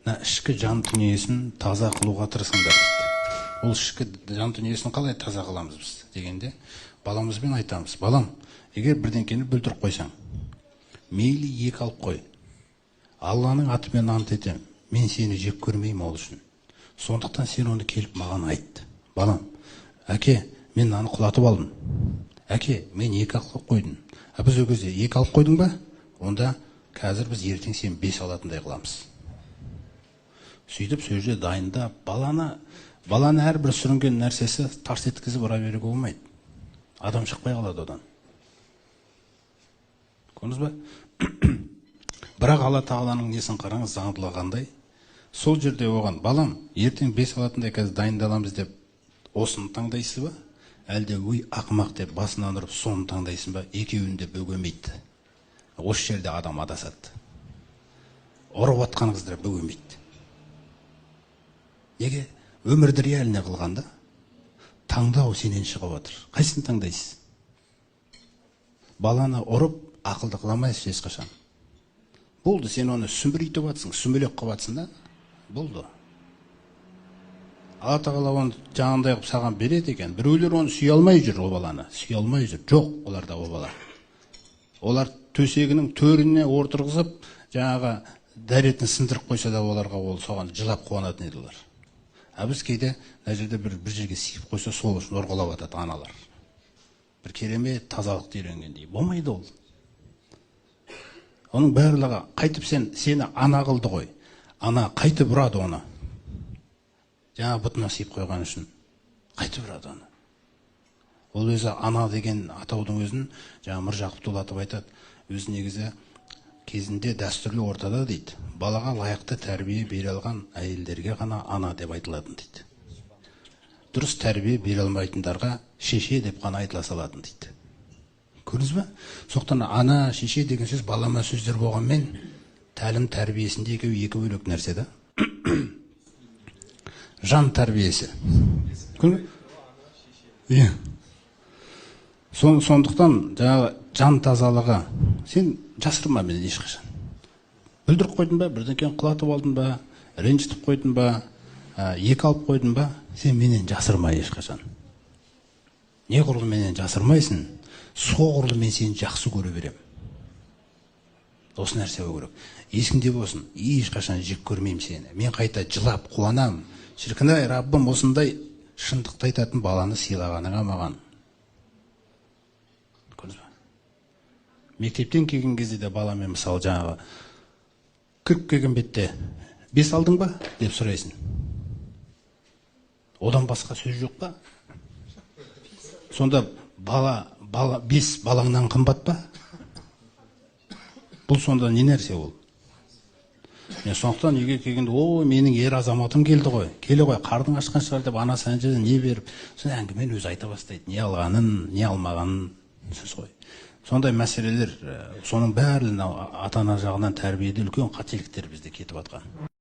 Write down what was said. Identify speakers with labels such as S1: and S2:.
S1: ішкі жан дүниесін таза қылуға тырысыңдар дейді. Ол ішкі жан дүниесін қалай таза қыламыз біз дегенде, баламызбен айтамыз: балам, егер бірдеңкені бүлдіріп қойсаң, мейлі екі алып қой. Алланың атымен ант етем, мен сені жек көрмеймін ол үшін. Сондықтан сен оны келіп маған айт. Балам, әке, мен мынаны құлатып алдым. Әке, мен екі алып қойдым. Біз ол кезде екі алып қойдың ба? Онда қазір біз ертең сен 5 алатындай қыламыз. Сөйтіп сөзде дайындап, баланы әрбір сүрінген нәрсесі тарс еткізіп ұра беруге болмайды. Адам шықпай қалады одан. Көрдіңіз ба? Бірақ Алла Тағаланың несін қараңыз, заңдылағандай. Сол жерде оған: балам, ертең 5 алатындай қазір дайындаламыз деп осыны таңдайсыз ба? Әлде өй ақымақ деп басынан ұрып соны таңдайсың ба? Екеуін де бөгемейді. Осы жерде адам адасады. Ұрып атқаныңызды бөгемейді. Неге? Өмірді реаліне қылғанда таңдау сенен шығып отыр. Қайсысын таңдайсыз? Баланы ұрып ақылды қыламайсыз ешқашан. Болды, сен оны сүмбірейтіп атсың, сүмбелек қылып атсың да, болды. Алла Тағала оны жаңағындай қылып саған береді екен. Біреулер оны сүйе алмай жүр, о баланы. Сүйе алмай жүр. Жоқ, оларда о бала. Олар төсегінің төріне отырғызып, жаңағы дәретін сындырып қойса да оларға ол соған жылап қуанатын еді олар. Біз кейде мына жерде бір жерге сиып қойса сол үшін ұрғылап атады аналар. Бір керемет тазалықты үйренгендей. Болмайды ол. Оның барлығы қайтып сені ана қылды ғой. Ана қайтып ұрады оны. Жаңа бұтына сиып қойған үшін қайтып ұрады оны. Ол өзі ана деген атаудың өзін жаңа Міржақып Дулатов айтады. Өзі негізі кезінде дәстүрлі ортада дейді, балаға лайықты тәрбие бере алған әйелдерге ғана ана деп айтылатын дейді. Дұрыс тәрбие бере алмайтындарға шеше деп қана айтыла салатын дейді. Көрдіңіз бе? Соқтан ана, шеше деген сөз балама сөздер болғанмен, тәлім тәрбиесінде екі бөлек нәрсе да. Жан тәрбиесі. Сондықтан жан тазалығы. Сен жасырма менен ешқашан. Бүлдіріп қойдың ба, бірдеңкені құлатып алдың ба, ренжітіп қойдың ба, екі алып қойдың ба, сен менен жасырма ешқашан. Не құрылы менен жасырмайсың, соғырлы мен сені жақсы көре берем. Осы нәрсе болу керек. Есіңде болсын, ешқашан жек көрмеймін сені. Мен қайта жылап, қуанам. Шіркін-ай, Раббым осындай шындықты айтатын баланы сыйлағаныңа маған. Мектептен келген кезде де баламен мысалы жаңағы кіріп келген бетте 5 алдың ба деп сұрайсың. Одан басқа сөз жоқ па? Сонда 5 балаңнан қымбат па? Бұл сонда не нәрсе ол? Мен сондықтан үйге келгенде: о, менің ер азаматым келді ғой, келе ғой, қардың ашқан шығар деп анасы әншеден не беріп, соны әңгімені өзі айта бастайды. Не алғанын, не алмағанын сөз ғой. Сондай мәселелер, соның бәрін ата-ана жағынан тәрбиеде үлкен қателіктер бізде кетіп жатқан.